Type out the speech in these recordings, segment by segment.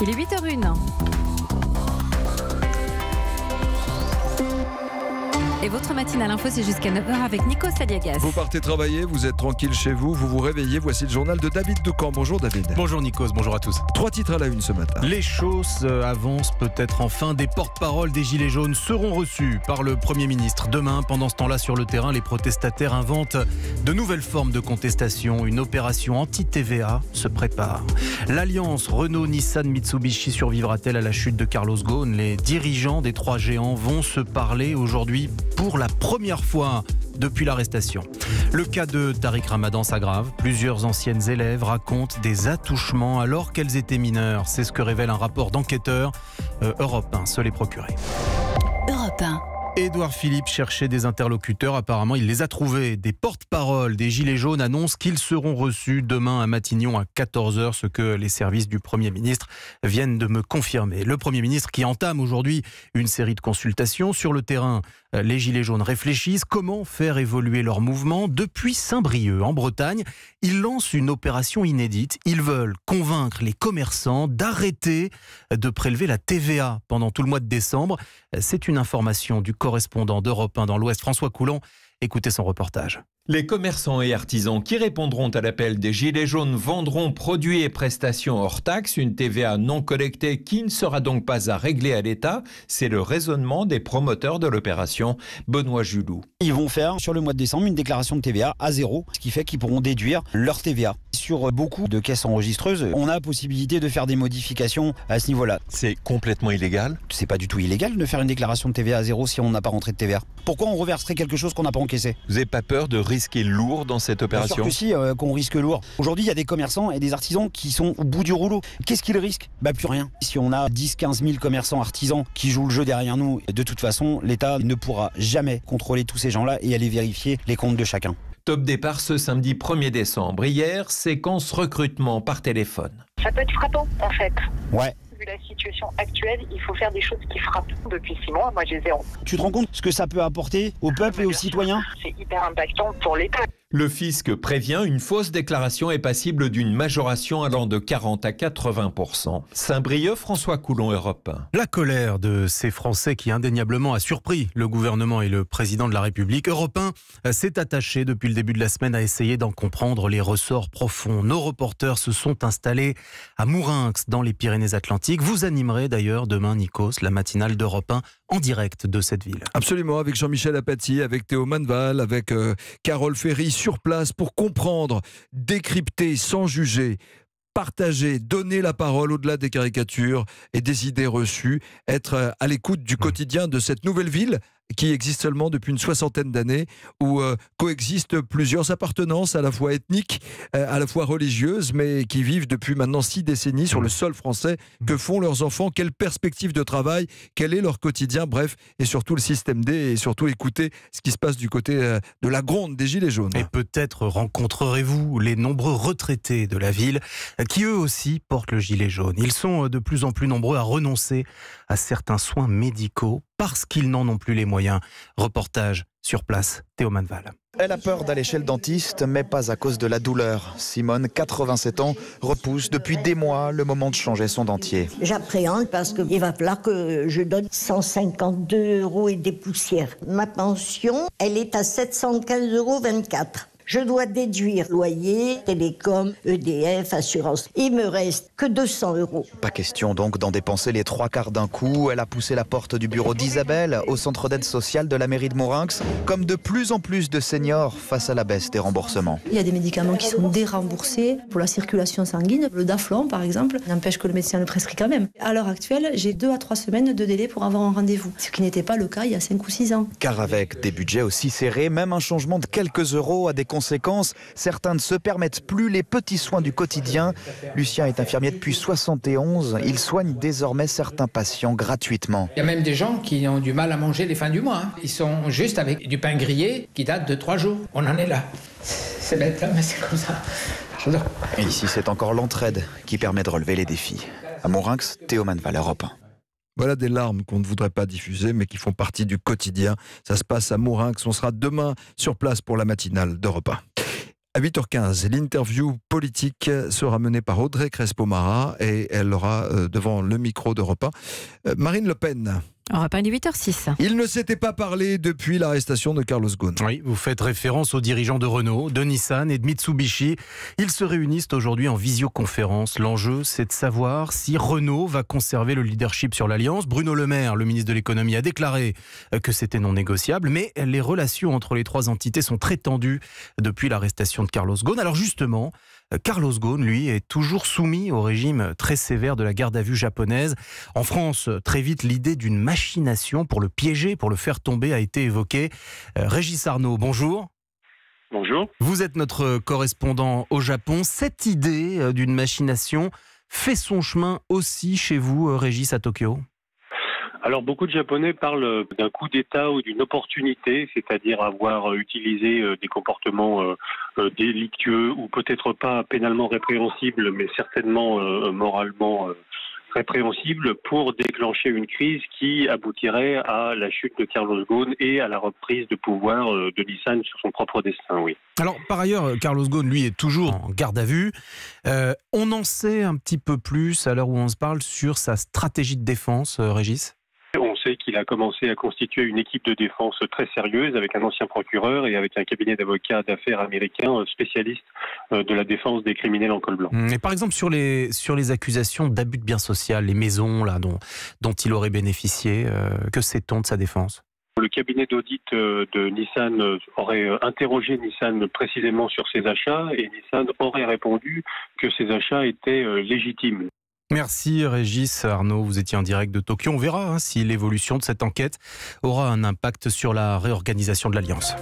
Il est 8h01. Et votre matinale info, c'est jusqu'à 9h avec Nico Saliagas. Vous partez travailler, vous êtes tranquille chez vous, vous vous réveillez. Voici le journal de David Decamp. Bonjour David. Bonjour Nikos, bonjour à tous. 3 titres à la une ce matin. Les choses avancent peut-être enfin. Des porte-paroles des Gilets jaunes seront reçus par le Premier ministre demain. Pendant ce temps-là, sur le terrain, les protestataires inventent de nouvelles formes de contestation. Une opération anti-TVA se prépare. L'alliance Renault-Nissan-Mitsubishi survivra-t-elle à la chute de Carlos Ghosn? Les dirigeants des 3 géants vont se parler aujourd'hui pour la première fois depuis l'arrestation. Le cas de Tariq Ramadan s'aggrave. Plusieurs anciennes élèves racontent des attouchements alors qu'elles étaient mineures. C'est ce que révèle un rapport d'enquêteurs. Europe 1 se les procurait. Europe 1. Édouard Philippe cherchait des interlocuteurs. Apparemment, il les a trouvés. Des porte-paroles des Gilets jaunes annoncent qu'ils seront reçus demain à Matignon à 14h, ce que les services du Premier ministre viennent de me confirmer. Le Premier ministre qui entame aujourd'hui une série de consultations. Sur le terrain, les Gilets jaunes réfléchissent comment faire évoluer leur mouvement. Depuis Saint-Brieuc, en Bretagne, ils lancent une opération inédite. Ils veulent convaincre les commerçants d'arrêter de prélever la TVA pendant tout le mois de décembre. C'est une information du correspondant d'Europe 1 dans l'Ouest, François Coulon. Écoutez son reportage. Les commerçants et artisans qui répondront à l'appel des Gilets jaunes vendront produits et prestations hors taxes, une TVA non collectée qui ne sera donc pas à régler à l'État. C'est le raisonnement des promoteurs de l'opération. Benoît Julou. Ils vont faire sur le mois de décembre une déclaration de TVA à zéro, ce qui fait qu'ils pourront déduire leur TVA. Sur beaucoup de caisses enregistreuses, on a la possibilité de faire des modifications à ce niveau-là. C'est complètement illégal? C'est pas du tout illégal de faire une déclaration de TVA à zéro si on n'a pas rentré de TVA. Pourquoi on reverserait quelque chose qu'on n'a pas encaissé? Vous n'avez pas peur de risquer lourd dans cette opération? Bien sûr que si, qu'on risque lourd. Aujourd'hui, il y a des commerçants et des artisans qui sont au bout du rouleau. Qu'est-ce qu'ils risquent? Plus rien. Si on a 10-15 000 commerçants artisans qui jouent le jeu derrière nous, de toute façon, l'État ne pourra jamais contrôler tous ces gens-là et aller vérifier les comptes de chacun. Top départ ce samedi 1er décembre. Hier, séquence recrutement par téléphone. Ça peut être frappant, en fait. Ouais. Vu la situation actuelle, il faut faire des choses qui frappent. Depuis 6 mois, moi j'ai 0. Tu te rends compte ce que ça peut apporter au peuple et aux citoyens? C'est hyper impactant pour l'État. Le fisc prévient, une fausse déclaration est passible d'une majoration allant de 40 à 80%. Saint-Brieuc, François Coulon, Europe 1. La colère de ces Français qui indéniablement a surpris le gouvernement et le président de la République. Europe 1 s'est attaché depuis le début de la semaine à essayer d'en comprendre les ressorts profonds. Nos reporters se sont installés à Mourinx dans les Pyrénées-Atlantiques. Vous animerez d'ailleurs demain, Nikos, la matinale d'Europe 1 en direct de cette ville. Absolument, avec Jean-Michel Apathy, avec Théo Manval, avec Carole Ferry sur place pour comprendre, décrypter sans juger, partager, donner la parole au-delà des caricatures et des idées reçues, être à l'écoute du quotidien de cette nouvelle ville qui existe seulement depuis une 60aine d'années, où coexistent plusieurs appartenances à la fois ethniques, à la fois religieuses, mais qui vivent depuis maintenant 6 décennies sur le sol français. Que font leurs enfants? Quelle perspective de travail? Quel est leur quotidien? Bref, et surtout le système D, et surtout écouter ce qui se passe du côté de la gronde des Gilets jaunes. Et peut-être rencontrerez-vous les nombreux retraités de la ville qui eux aussi portent le gilet jaune. Ils sont de plus en plus nombreux à renoncer à certains soins médicaux parce qu'ils n'en ont plus les moyens. Reportage sur place, Théo Manval. Elle a peur d'aller chez le dentiste, mais pas à cause de la douleur. Simone, 87 ans, repousse depuis des mois le moment de changer son dentier. J'appréhende parce qu'il va falloir que je donne 152 € et des poussières. Ma pension, elle est à 715,24 €. Je dois déduire loyer, télécom, EDF, assurance. Il me reste que 200 €. Pas question donc d'en dépenser les 3/4 d'un coup. Elle a poussé la porte du bureau d'Isabelle au centre d'aide sociale de la mairie de Mourinx, comme de plus en plus de seniors face à la baisse des remboursements. Il y a des médicaments qui sont déremboursés pour la circulation sanguine. Le Daflon, par exemple, n'empêche que le médecin le prescrit quand même. À l'heure actuelle, j'ai 2 à 3 semaines de délai pour avoir un rendez-vous, ce qui n'était pas le cas il y a 5 ou 6 ans. Car avec des budgets aussi serrés, même un changement de quelques euros a des conséquences. Certains ne se permettent plus les petits soins du quotidien. Lucien est infirmier depuis 71. Il soigne désormais certains patients gratuitement. Il y a même des gens qui ont du mal à manger les fins du mois. Ils sont juste avec du pain grillé qui date de 3 jours. On en est là. C'est bête, mais c'est comme ça. Pardon. Et ici, c'est encore l'entraide qui permet de relever les défis. À Mourinx, Théo Manval, Europe 1. Voilà des larmes qu'on ne voudrait pas diffuser, mais qui font partie du quotidien. Ça se passe à Mourinx. On sera demain sur place pour la matinale d'Europe 1. À 8h15, l'interview politique sera menée par Audrey Crespo-Mara et elle aura devant le micro d'Europe 1 Marine Le Pen. Europe 1, il est 8h06. Il ne s'était pas parlé depuis l'arrestation de Carlos Ghosn. Oui, vous faites référence aux dirigeants de Renault, de Nissan et de Mitsubishi. Ils se réunissent aujourd'hui en visioconférence. L'enjeu, c'est de savoir si Renault va conserver le leadership sur l'Alliance. Bruno Le Maire, le ministre de l'économie, a déclaré que c'était non négociable. Mais les relations entre les trois entités sont très tendues depuis l'arrestation de Carlos Ghosn. Alors justement, Carlos Ghosn, lui, est toujours soumis au régime très sévère de la garde à vue japonaise. En France, très vite, l'idée d'une machination pour le piéger, pour le faire tomber, a été évoquée. Régis Arnaud, bonjour. Bonjour. Vous êtes notre correspondant au Japon. Cette idée d'une machination fait son chemin aussi chez vous, Régis, à Tokyo ? Alors beaucoup de Japonais parlent d'un coup d'État ou d'une opportunité, c'est-à-dire avoir utilisé des comportements délictueux ou peut-être pas pénalement répréhensibles, mais certainement moralement répréhensibles pour déclencher une crise qui aboutirait à la chute de Carlos Ghosn et à la reprise de pouvoir de Nissan sur son propre destin, oui. Alors, par ailleurs, Carlos Ghosn, lui, est toujours en garde à vue. On en sait un petit peu plus, à l'heure où on se parle, sur sa stratégie de défense, Régis ? On sait qu'il a commencé à constituer une équipe de défense très sérieuse avec un ancien procureur et avec un cabinet d'avocats d'affaires américains spécialistes de la défense des criminels en col blanc. Et par exemple, sur les accusations d'abus de biens sociaux, les maisons là, dont il aurait bénéficié, que sait-on de sa défense ? Le cabinet d'audit de Nissan aurait interrogé Nissan précisément sur ses achats et Nissan aurait répondu que ces achats étaient légitimes. Merci Régis Arnaud, vous étiez en direct de Tokyo. On verra si l'évolution de cette enquête aura un impact sur la réorganisation de l'Alliance.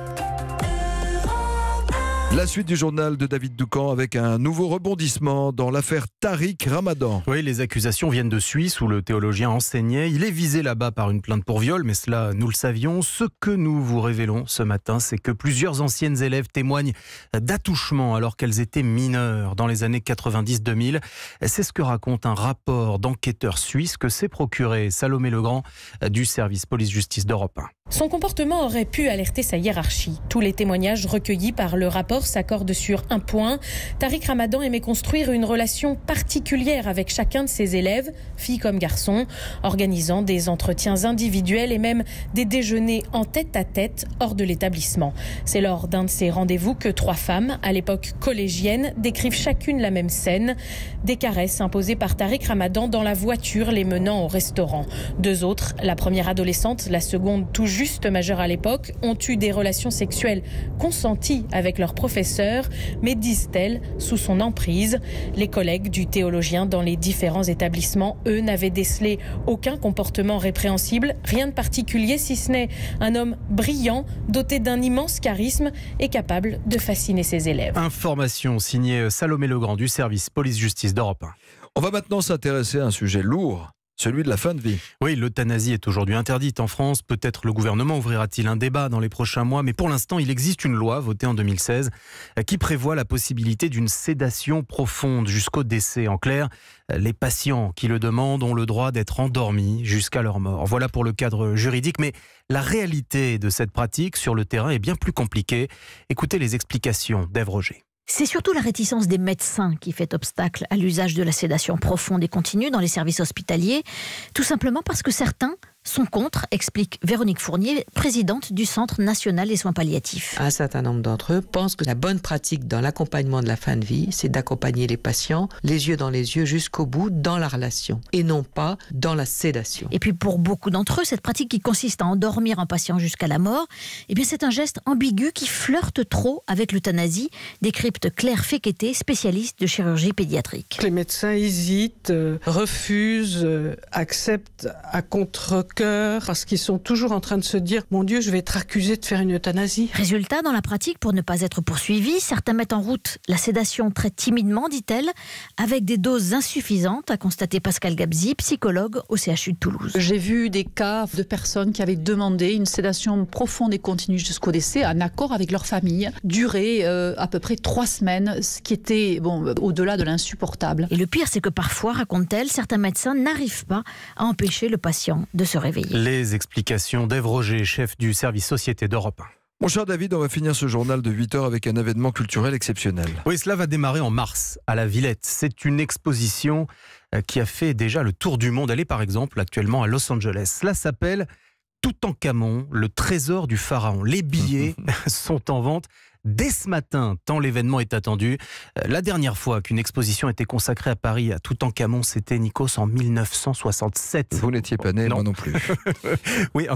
La suite du journal de David Doucan avec un nouveau rebondissement dans l'affaire Tariq Ramadan. Oui, les accusations viennent de Suisse où le théologien enseignait. Il est visé là-bas par une plainte pour viol, mais cela, nous le savions. Ce que nous vous révélons ce matin, c'est que plusieurs anciennes élèves témoignent d'attouchements alors qu'elles étaient mineures dans les années 90-2000. C'est ce que raconte un rapport d'enquêteurs suisses que s'est procuré Salomé Legrand du service police-justice d'Europe 1. Son comportement aurait pu alerter sa hiérarchie. Tous les témoignages recueillis par le rapport s'accordent sur un point. Tariq Ramadan aimait construire une relation particulière avec chacun de ses élèves, filles comme garçons, organisant des entretiens individuels et même des déjeuners en tête-à-tête hors de l'établissement. C'est lors d'un de ces rendez-vous que 3 femmes, à l'époque collégiennes, décrivent chacune la même scène. Des caresses imposées par Tariq Ramadan dans la voiture les menant au restaurant. 2 autres, la première adolescente, la seconde tout juste majeure à l'époque, ont eu des relations sexuelles consenties avec leurs professeurs, mais disent-elles sous son emprise. Les collègues du théologien dans les différents établissements, eux, n'avaient décelé aucun comportement répréhensible, rien de particulier si ce n'est un homme brillant, doté d'un immense charisme et capable de fasciner ses élèves. Information signée Salomé Legrand du service police-justice d'Europe 1. On va maintenant s'intéresser à un sujet lourd. Celui de la fin de vie. Oui, l'euthanasie est aujourd'hui interdite en France. Peut-être le gouvernement ouvrira-t-il un débat dans les prochains mois, mais pour l'instant, il existe une loi votée en 2016 qui prévoit la possibilité d'une sédation profonde jusqu'au décès. En clair, les patients qui le demandent ont le droit d'être endormis jusqu'à leur mort. Voilà pour le cadre juridique, mais la réalité de cette pratique sur le terrain est bien plus compliquée. Écoutez les explications d'Ève Roger. C'est surtout la réticence des médecins qui fait obstacle à l'usage de la sédation profonde et continue dans les services hospitaliers, tout simplement parce que certains sont contre, explique Véronique Fournier, présidente du Centre national des soins palliatifs. Un certain nombre d'entre eux pensent que la bonne pratique dans l'accompagnement de la fin de vie, c'est d'accompagner les patients les yeux dans les yeux jusqu'au bout dans la relation et non pas dans la sédation. Et puis pour beaucoup d'entre eux, cette pratique qui consiste à endormir un patient jusqu'à la mort, eh bien c'est un geste ambigu qui flirte trop avec l'euthanasie, décrypte Claire Féqueté, spécialiste de chirurgie pédiatrique. Les médecins hésitent, refusent, acceptent à contre-cœur parce qu'ils sont toujours en train de se dire « Mon Dieu, je vais être accusé de faire une euthanasie ». Résultat, dans la pratique, pour ne pas être poursuivis, certains mettent en route la sédation très timidement, dit-elle, avec des doses insuffisantes, a constaté Pascal Gabzi, psychologue au CHU de Toulouse. J'ai vu des cas de personnes qui avaient demandé une sédation profonde et continue jusqu'au décès, en accord avec leur famille, durée à peu près 3 semaines, ce qui était au-delà de l'insupportable. Et le pire, c'est que parfois, raconte-t-elle, certains médecins n'arrivent pas à empêcher le patient de se réveiller. Les explications d'Ève Roger, chef du service société d'Europe 1. Mon cher David, on va finir ce journal de 8h avec un événement culturel exceptionnel. Oui, cela va démarrer en mars à la Villette. C'est une exposition qui a fait déjà le tour du monde. Elle est par exemple actuellement à Los Angeles. Cela s'appelle Toutankhamon, le trésor du pharaon. Les billets sont en vente dès ce matin, tant l'événement est attendu. La dernière fois qu'une exposition était consacrée à Paris, à Toutankhamon, c'était, Nikos, en 1967. Vous n'étiez pas né, moi non plus. Oui,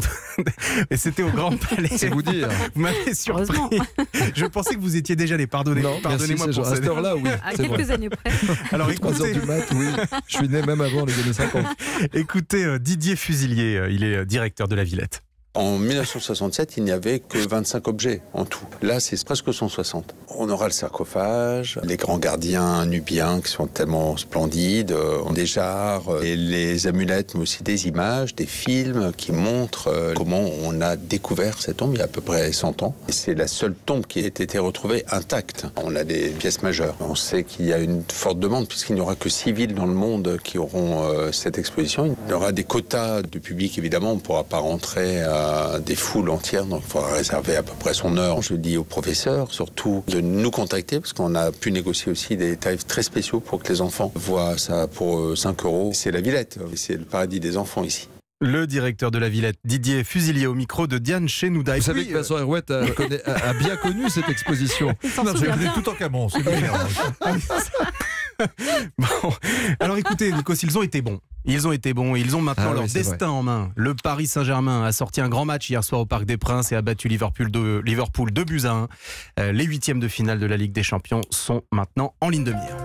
et c'était au Grand Palais. C'est vous dire. Vous m'avez surpris. Je pensais que vous étiez déjà né. Pardonnez-moi pour à cette heure-là, oui. À quelques années près. Alors écoutez, 3h du mat, oui. Je suis né même avant les années 50. Écoutez Didier Fusilier, il est directeur de la Villette. En 1967, il n'y avait que 25 objets en tout. Là, c'est presque 160. On aura le sarcophage, les grands gardiens nubiens qui sont tellement splendides, des jarres, et les amulettes, mais aussi des images, des films qui montrent comment on a découvert cette tombe il y a à peu près 100 ans. Et c'est la seule tombe qui a été retrouvée intacte. On a des pièces majeures. On sait qu'il y a une forte demande puisqu'il n'y aura que 6 villes dans le monde qui auront cette exposition. Il y aura des quotas de public, évidemment. On ne pourra pas rentrer des foules entières, donc il faudra réserver à peu près son heure. Je dis aux professeurs surtout de nous contacter parce qu'on a pu négocier aussi des tarifs très spéciaux pour que les enfants voient ça pour 5 €. C'est la Villette, c'est le paradis des enfants ici. Le directeur de la Villette, Didier Fusilier, au micro de Diane Chenouda. Vous savez que Vincent Herouette a bien connu cette exposition. Non, j'ai connu Toutankhamon, c'est Bon, alors écoutez, Nikos, ils ont été bons. Ils ont maintenant leur destin en main. Le Paris Saint-Germain a sorti un grand match hier soir au Parc des Princes et a battu Liverpool 2-1. Les 8e de finale de la Ligue des Champions sont maintenant en ligne de mire.